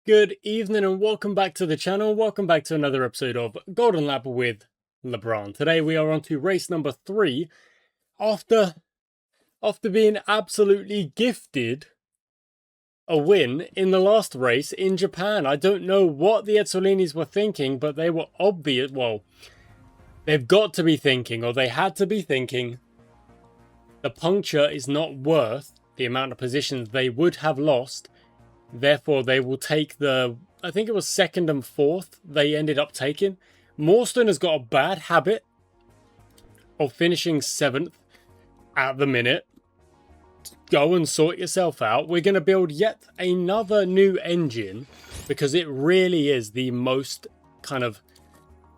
Good evening and welcome back to the channel. Welcome back to another episode of Golden Lap with LaBrahn. Today we are on to race number 3 after being absolutely gifted a win in the last race in Japan. I don't know what the Edsolinis were thinking, but they were obvious. Well, they've got to be thinking, or they had to be thinking, the puncture is not worth the amount of positions they would have lost. Therefore, they will take the, I think it was second and fourth they ended up taking. Morstan has got a bad habit of finishing 7th at the minute. Go and sort yourself out. We're going to build yet another new engine because it really is the most kind of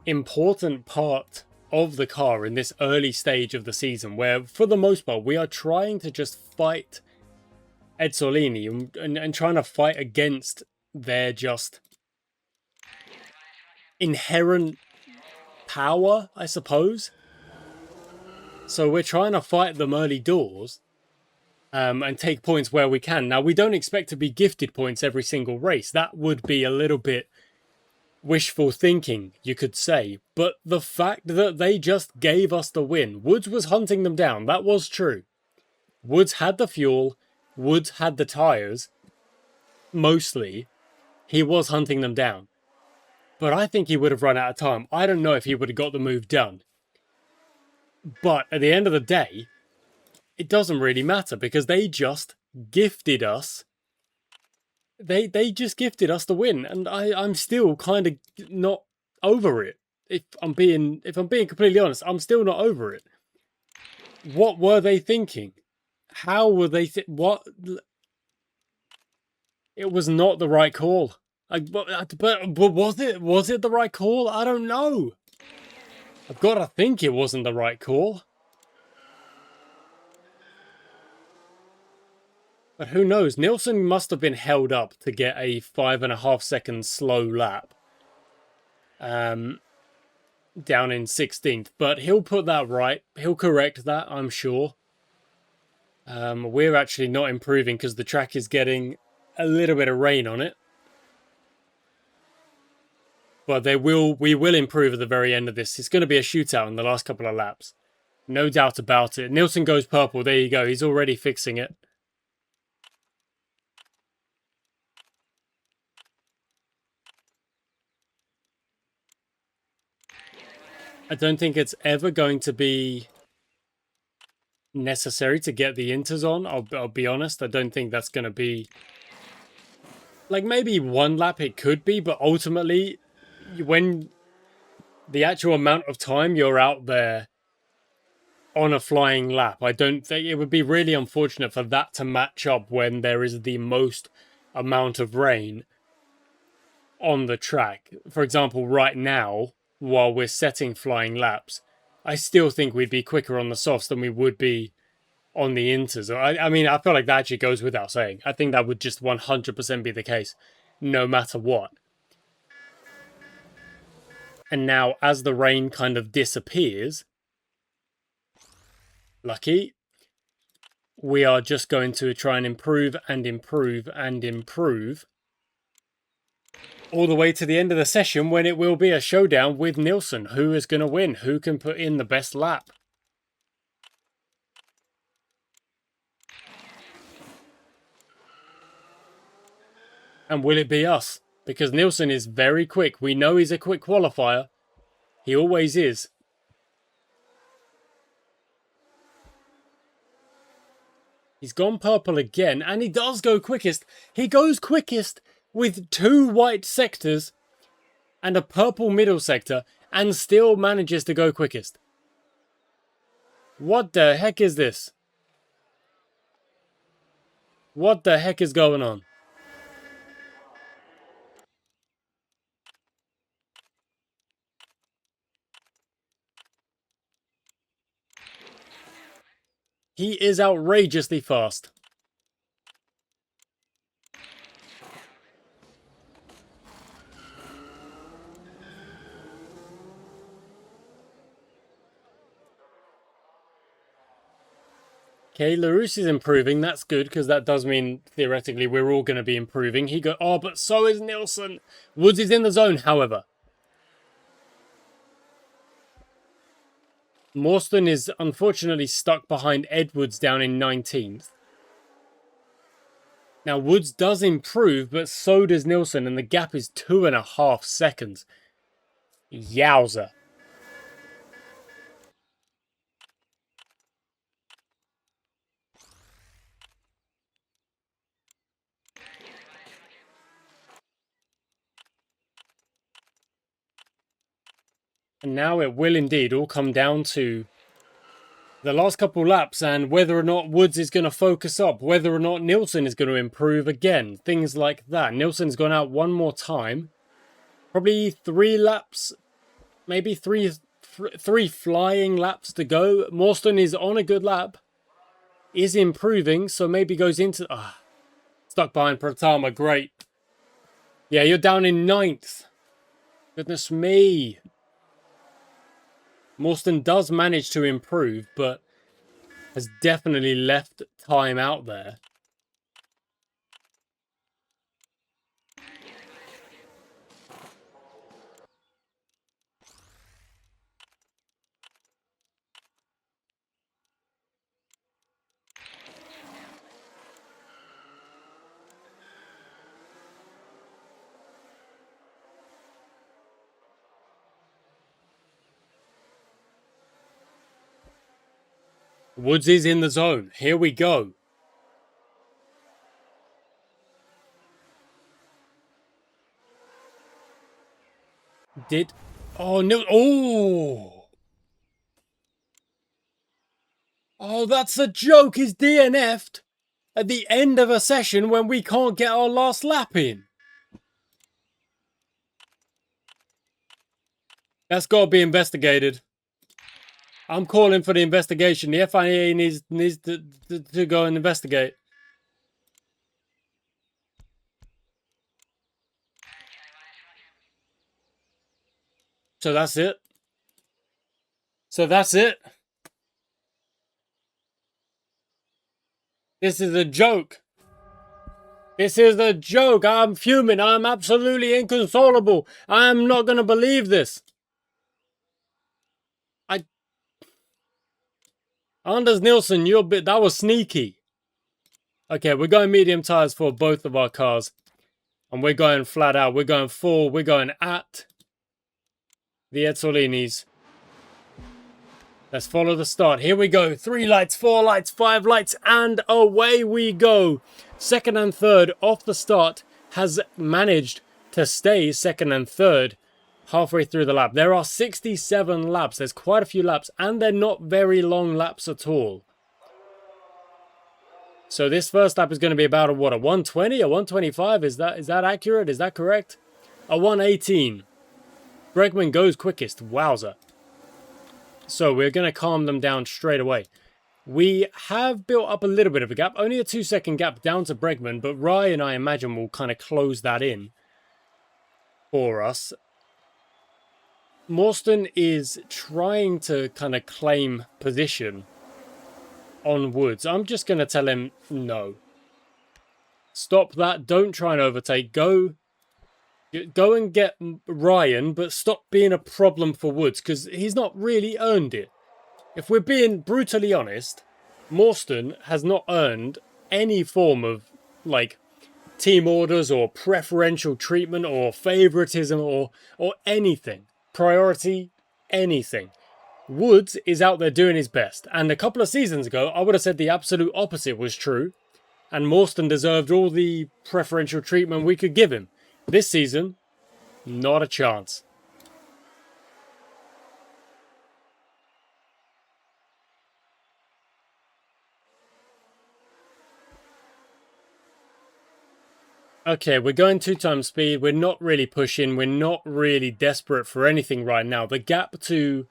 important part of the car in this early stage of the season, where for the most part we are trying to just fight Edsolini and trying to fight against their just inherent power, I suppose. So we're trying to fight them early doors and take points where we can. Now, we don't expect to be gifted points every single race. That would be a little bit wishful thinking, you could say. But the fact that they just gave us the win, Woods was hunting them down. That was true. Woods had the fuel. Woods had the tyres, mostly. He was hunting them down. But I think he would have run out of time. I don't know if he would have got the move done. But at the end of the day, it doesn't really matter because they just gifted us. They just gifted us the win. And I'm still kind of not over it. If I'm being completely honest, I'm still not over it. What were they thinking? How were they what? It was not the right call. But was it the right call? I don't know. I've got to think it wasn't the right call. But who knows? Nielsen must have been held up to get a 5.5 second slow lap. Down in 16th. But he'll put that right. He'll correct that, I'm sure. We're actually not improving because the track is getting a little bit of rain on it. But we will improve at the very end of this. It's going to be a shootout in the last couple of laps. No doubt about it. Nielsen goes purple. There you go. He's already fixing it. I don't think it's ever going to be necessary to get the inters on. I'll be honest. I don't think that's going to be... Like, maybe one lap it could be, but ultimately, when the actual amount of time you're out there on a flying lap, I don't think it would be really unfortunate for that to match up when there is the most amount of rain on the track. For example, right now, while we're setting flying laps, I still think we'd be quicker on the softs than we would be on the inters. I mean, I feel like that actually goes without saying. I think that would just 100% be the case, no matter what. And now, as the rain kind of disappears, lucky, we are just going to try and improve and improve and improve all the way to the end of the session, when it will be a showdown with Nielsen. Who is going to win? Who can put in the best lap? And will it be us? Because Nielsen is very quick. We know he's a quick qualifier. He always is. He's gone purple again, and he does go quickest. He goes quickest with 2 white sectors and a purple middle sector, and still manages to go quickest. What the heck is this? What the heck is going on? He is outrageously fast. Okay, LaRousse is improving. That's good, because that does mean, theoretically, we're all going to be improving. Oh, but so is Nielsen. Woods is in the zone, however. Morstan is unfortunately stuck behind Edwards down in 19th. Now, Woods does improve, but so does Nielsen, and the gap is 2.5 seconds. Yowza. And now it will indeed all come down to the last couple laps and whether or not Woods is going to focus up, whether or not Nielsen is going to improve again, things like that. Nielsen's gone out one more time. Probably 3 laps, maybe three flying laps to go. Morstan is on a good lap, is improving, so maybe goes into... stuck behind Pratama, great. Yeah, you're down in 9th. Goodness me. Morstan does manage to improve, but has definitely left time out there. Woods is in the zone. Here we go. Oh, no. Oh, that's a joke. He's DNF'd at the end of a session when we can't get our last lap in. That's got to be investigated. I'm calling for the investigation. The FIA needs to go and investigate. So that's it. This is a joke. This is a joke. I'm fuming. I'm absolutely inconsolable. I am not going to believe this. Anders Nielsen, that was sneaky. Okay, we're going medium tires for both of our cars. And we're going flat out. We're going full. We're going at the Ezzolinis. Let's follow the start. Here we go. 3 lights, 4 lights, 5 lights, and away we go. Second and third off the start has managed to stay second and third halfway through the lap. There are 67 laps. There's quite a few laps, and they're not very long laps at all. So this first lap is going to be about a 120, a 125? Is that accurate? Is that correct? A 118. Bregman goes quickest. Wowza. So we're going to calm them down straight away. We have built up a little bit of a gap. Only a 2-second gap down to Bregman, but Ryan, I imagine, will kind of close that in for us. Morstan is trying to kind of claim position on Woods. I'm just going to tell him no. Stop that. Don't try and overtake. Go and get Ryan, but stop being a problem for Woods, because he's not really earned it. If we're being brutally honest, Morstan has not earned any form of, like, team orders or preferential treatment or favoritism or anything. Priority, anything. Woods is out there doing his best. And a couple of seasons ago, I would have said the absolute opposite was true. And Morstan deserved all the preferential treatment we could give him. This season, not a chance. Okay, we're going 2 times speed. We're not really pushing. We're not really desperate for anything right now. The gap to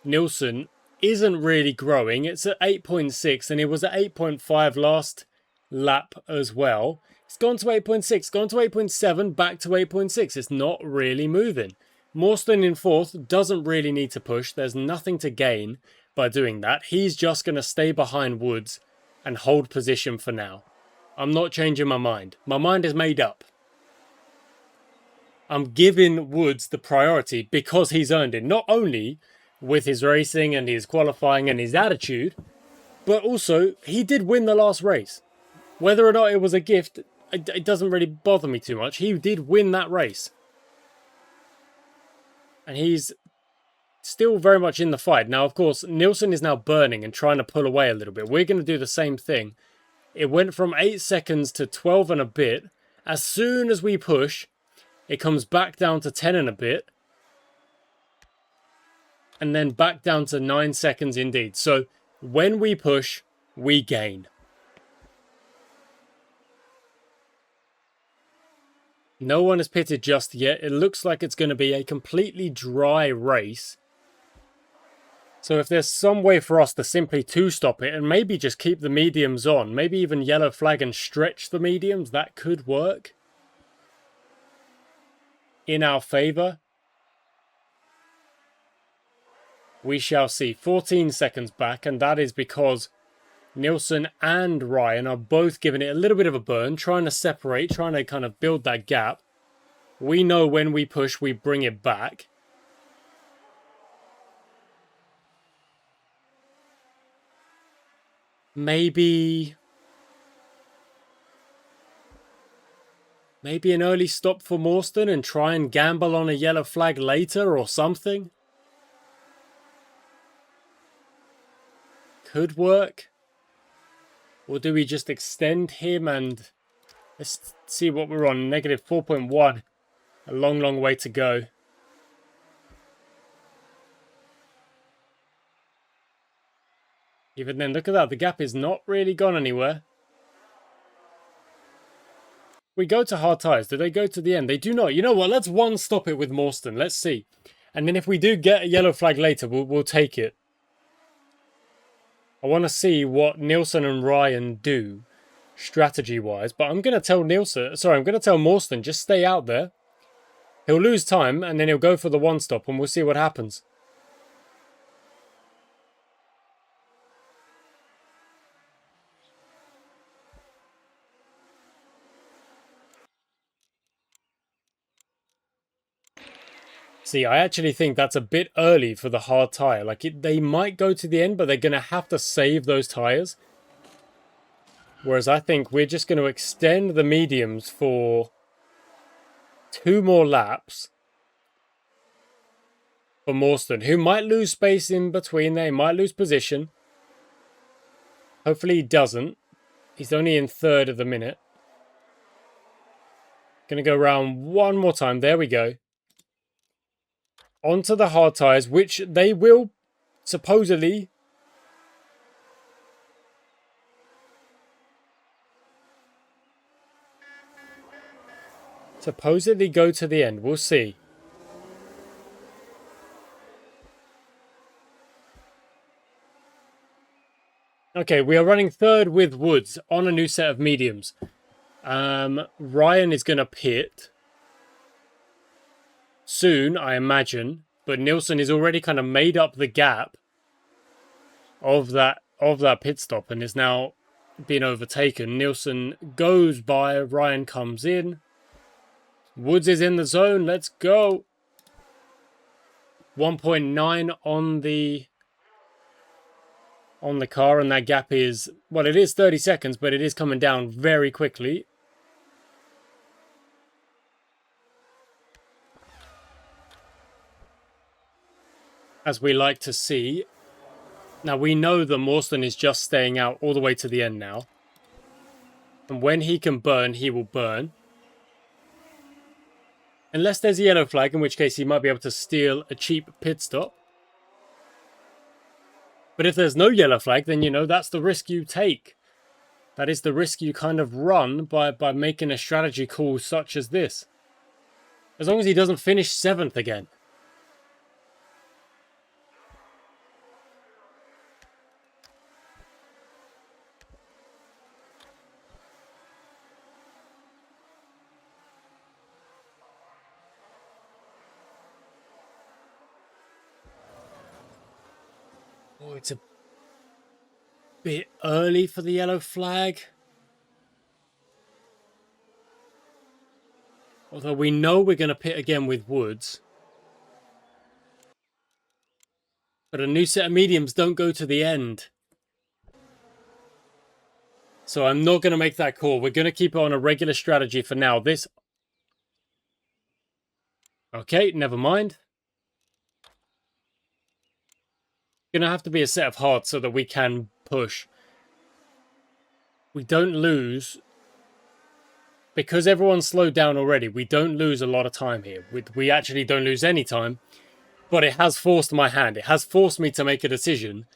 Nielsen isn't really growing. It's at 8.6 and it was at 8.5 last lap as well. It's gone to 8.6, gone to 8.7, back to 8.6. It's not really moving. Morstan in 4th doesn't really need to push. There's nothing to gain by doing that. He's just going to stay behind Woods and hold position for now. I'm not changing my mind. My mind is made up. I'm giving Woods the priority because he's earned it. Not only with his racing and his qualifying and his attitude, but also he did win the last race. Whether or not it was a gift, it doesn't really bother me too much. He did win that race. And he's still very much in the fight. Now, of course, Nielsen is now burning and trying to pull away a little bit. We're going to do the same thing. It went from 8 seconds to 12 and a bit. As soon as we push, it comes back down to 10 and a bit. And then back down to 9 seconds indeed. So when we push, we gain. No one has pitted just yet. It looks like it's going to be a completely dry race. So if there's some way for us to simply two-stop it and maybe just keep the mediums on, maybe even yellow flag and stretch the mediums, that could work in our favor. We shall see. 14 seconds back, and that is because Nielsen and Ryan are both giving it a little bit of a burn, trying to separate, trying to kind of build that gap. We know when we push, we bring it back. Maybe an early stop for Morstan and try and gamble on a yellow flag later or something. Could work. Or do we just extend him and let's see what we're on. Negative 4.1. A long, long way to go. Even then, look at that. The gap is not really gone anywhere. We go to hard tires. Do they go to the end? They do not. You know what? Let's one stop it with Morstan. Let's see. And then if we do get a yellow flag later, we'll take it. I want to see what Nielsen and Ryan do strategy-wise. But I'm going to tell Morstan, just stay out there. He'll lose time and then he'll go for the one stop and we'll see what happens. See, I actually think that's a bit early for the hard tire. Like, they might go to the end, but they're going to have to save those tires. Whereas I think we're just going to extend the mediums for 2 more laps for Morstan, who might lose space in between there. He might lose position. Hopefully he doesn't. He's only in 3rd at the minute. Going to go around one more time. There we go. Onto the hard tires, which they will supposedly go to the end. We'll see. Okay, we are running 3rd with Woods on a new set of mediums. Ryan is going to pit soon, I imagine, but Nielsen is already kind of made up the gap of that pit stop and is now being overtaken. Nielsen goes by, Ryan comes in. Woods is in the zone. Let's go. 1.9 on the car, and that gap is, well, it is 30 seconds, but it is coming down very quickly. As we like to see. Now, we know that Morstan is just staying out all the way to the end now. And when he can burn, he will burn. Unless there's a yellow flag, in which case he might be able to steal a cheap pit stop. But if there's no yellow flag, then, you know, that's the risk you take. That is the risk you kind of run by making a strategy call such as this. As long as he doesn't finish 7th again. Oh, it's a bit early for the yellow flag. Although we know we're going to pit again with Woods. But a new set of mediums don't go to the end. So I'm not going to make that call. We're going to keep it on a regular strategy for now. This... Okay, never mind. Going to have to be a set of hards so that we can push. We don't lose... Because everyone's slowed down already, we don't lose a lot of time here. We actually don't lose any time. But it has forced my hand. It has forced me to make a decision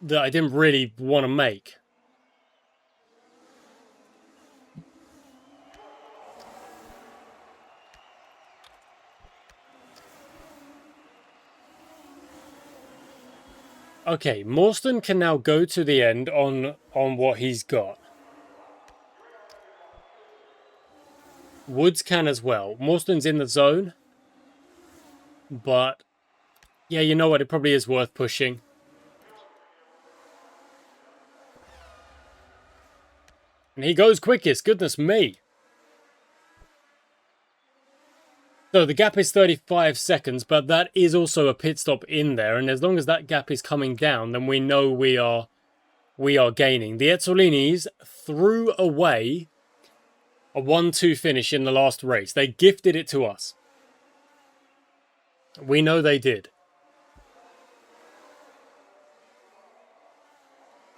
that I didn't really want to make. Okay, Morstan can now go to the end on what he's got. Woods can as well. Morstan's in the zone. But, yeah, you know what? It probably is worth pushing. And he goes quickest. Goodness me. So the gap is 35 seconds, but that is also a pit stop in there. And as long as that gap is coming down, then we know we are gaining. The Ezzolinis threw away a 1-2 finish in the last race. They gifted it to us. We know they did.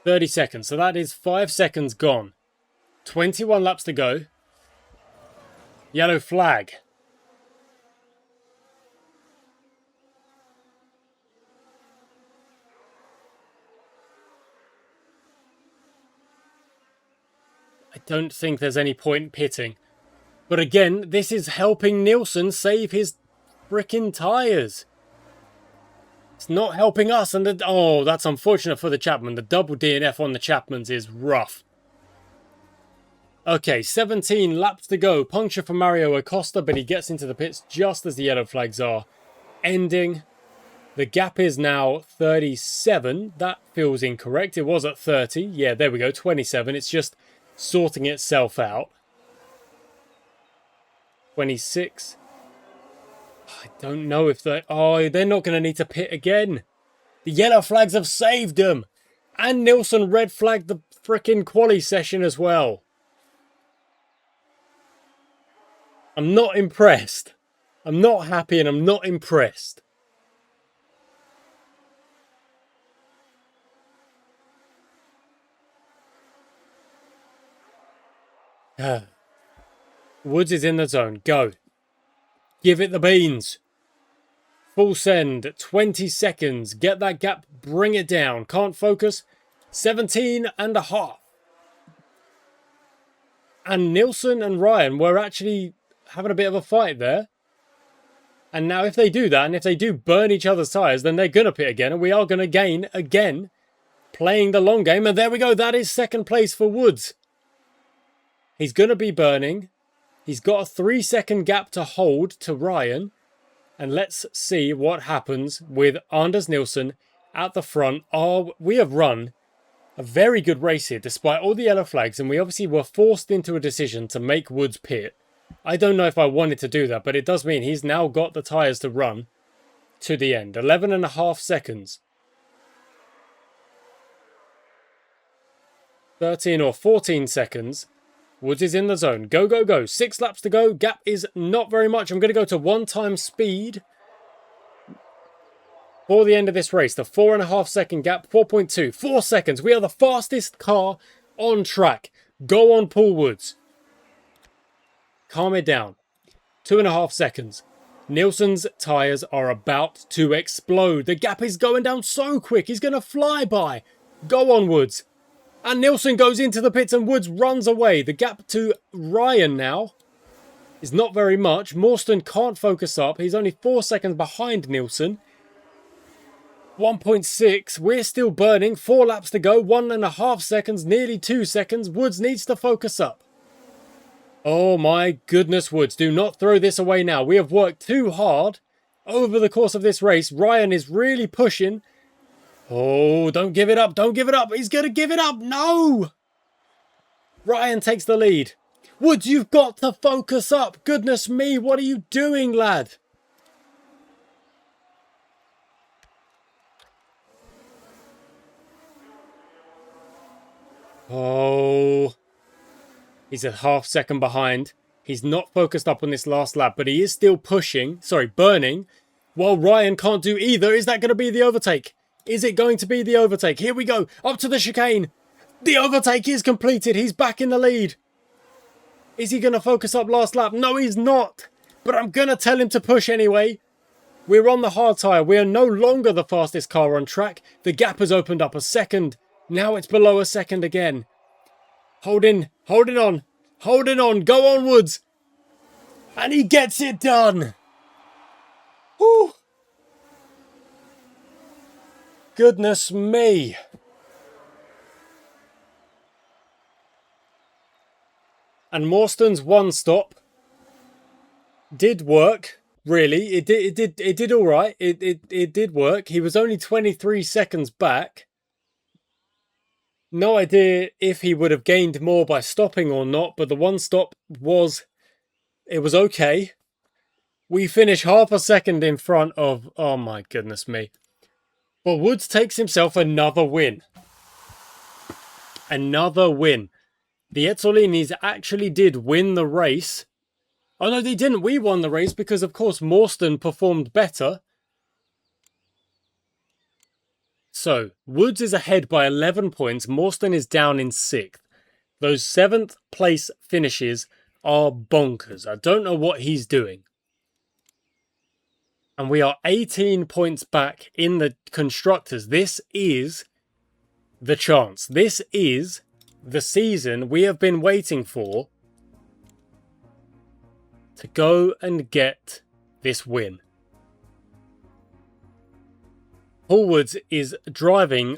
30 seconds. So that is 5 seconds gone. 21 laps to go. Yellow flag. I don't think there's any point pitting. But again, this is helping Nielsen save his frickin' tyres. It's not helping us. And oh, that's unfortunate for the Chapman. The double DNF on the Chapmans is rough. Okay, 17 laps to go. Puncture for Mario Acosta, but he gets into the pits just as the yellow flags are ending. The gap is now 37. That feels incorrect. It was at 30. Yeah, there we go, 27. It's just sorting itself out. 26. I don't know if they... Oh, they're not going to need to pit again. The yellow flags have saved them. And Nielsen red flagged the frickin' quali session as well. I'm not impressed. I'm not happy and I'm not impressed. Woods is in the zone. Go. Give it the beans. Full send. 20 seconds. Get that gap. Bring it down. Can't focus. 17 and a half. And Nielsen and Ryan were actually having a bit of a fight there. And now if they do that, and if they do burn each other's tyres, then they're going to pit again. And we are going to gain again. Playing the long game. And there we go. That is second place for Woods. He's going to be burning. He's got a 3-second gap to hold to Ryan. And let's see what happens with Anders Nielsen at the front. Oh, we have run a very good race here despite all the yellow flags. And we obviously were forced into a decision to make Woods pit. I don't know if I wanted to do that, but it does mean he's now got the tyres to run to the end. 11.5 seconds. 13 or 14 seconds. Woods is in the zone. Go, go, go. 6 laps to go. Gap is not very much. I'm going to go to 1-time speed for the end of this race. The 4.5 second gap. 4.2. 4 seconds. We are the fastest car on track. Go on, Paul Woods. Calm it down. 2.5 seconds. Nielsen's tyres are about to explode. The gap is going down so quick. He's going to fly by. Go on, Woods. And Nielsen goes into the pits and Woods runs away. The gap to Ryan now is not very much. Morstan can't focus up. He's only 4 seconds behind Nielsen. 1.6. We're still burning. 4 laps to go. 1.5 seconds. Nearly 2 seconds. Woods needs to focus up. Oh my goodness, Woods. Do not throw this away now. We have worked too hard over the course of this race. Ryan is really pushing. Oh, don't give it up. Don't give it up. He's going to give it up. No. Ryan takes the lead. Woods, you've got to focus up. Goodness me. What are you doing, lad? Oh. He's a half second behind. He's not focused up on this last lap, but he is still pushing. Sorry, burning. While Ryan can't do either. Is that going to be the overtake? Is it going to be the overtake? Here we go. Up to the chicane. The overtake is completed. He's back in the lead. Is he going to focus up last lap? No, he's not. But I'm going to tell him to push anyway. We're on the hard tyre. We are no longer the fastest car on track. The gap has opened up a second. Now it's below a second again. Holding on. Holding on. Go on, Woods. And he gets it done. Whew. Goodness me. And Morston's one stop did work. Really, it did all right. It did work. He was only 23 seconds back. No idea if he would have gained more by stopping or not, but the one stop was okay. We finish half a second in front of, oh my goodness me. But Woods takes himself another win. Another win. The Ezzolinis actually did win the race. Oh no, they didn't. We won the race because, of course, Morston performed better. So, Woods is ahead by 11 points. Morston is down in 6th. Those 7th place finishes are bonkers. I don't know what he's doing. And we are 18 points back in the constructors. This is the chance. This is the season we have been waiting for to go and get this win. Paul Woods is driving.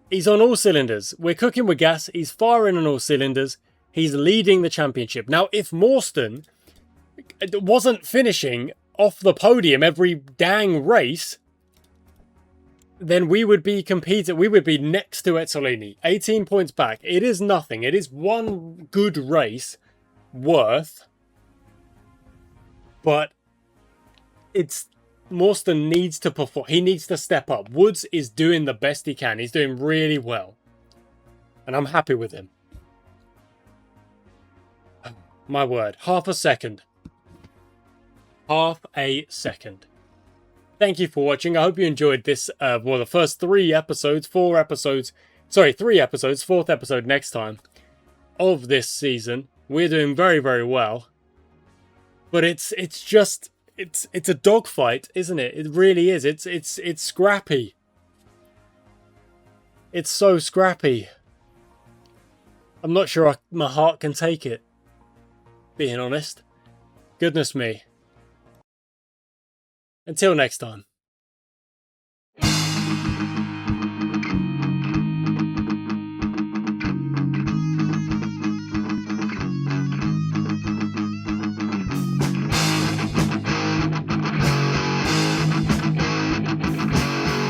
He's on all cylinders. We're cooking with gas. He's firing on all cylinders. He's leading the championship. Now, if Morston wasn't finishing off the podium every dang race, then we would be competing. We would be next to Ezzolini. 18 points back. It is nothing. It is one good race worth. But it's Morston needs to perform. He needs to step up. Woods is doing the best he can. He's doing really well. And I'm happy with him. My word. Half a second. Half a second. Thank you for watching. I hope you enjoyed this. Well, the first 3 episodes, 4 episodes. Sorry, 3 episodes. 4th episode next time of this season. We're doing very, very well. But it's a dogfight, isn't it? It really is. It's scrappy. It's so scrappy. I'm not sure my heart can take it. Being honest. Goodness me. Until next time.